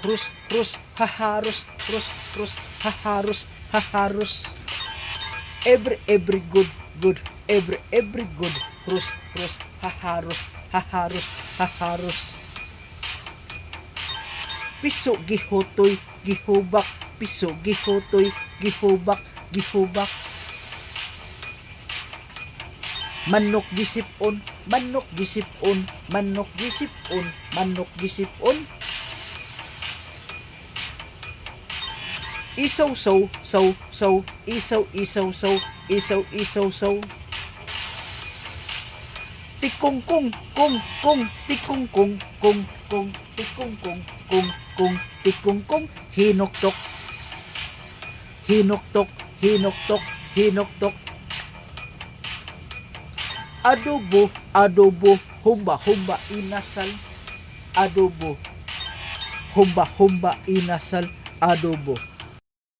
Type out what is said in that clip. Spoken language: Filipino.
rus, rus, haharus, rus, rus, haharus, haharus. Every good, good, every good, rus, rus, haharus, haharus, haharus. Piso gihotoy, gihubak, piso gihotoy, gihubak, gihubak. Manok gisipon, manok gisipon, manok gisipon, manok gisipon. Isaw saw, saw, saw, isaw, isaw, saw, isaw, isaw, saw. Tikong kong, kong, tikong kong, kong, tikong kong, kong, tikong kong, hinoktok, hinoktok, hinoktok, hinoktok. Adobo, adobo, humba, humba, inasal. Adobo, humba, humba, inasal, adobo.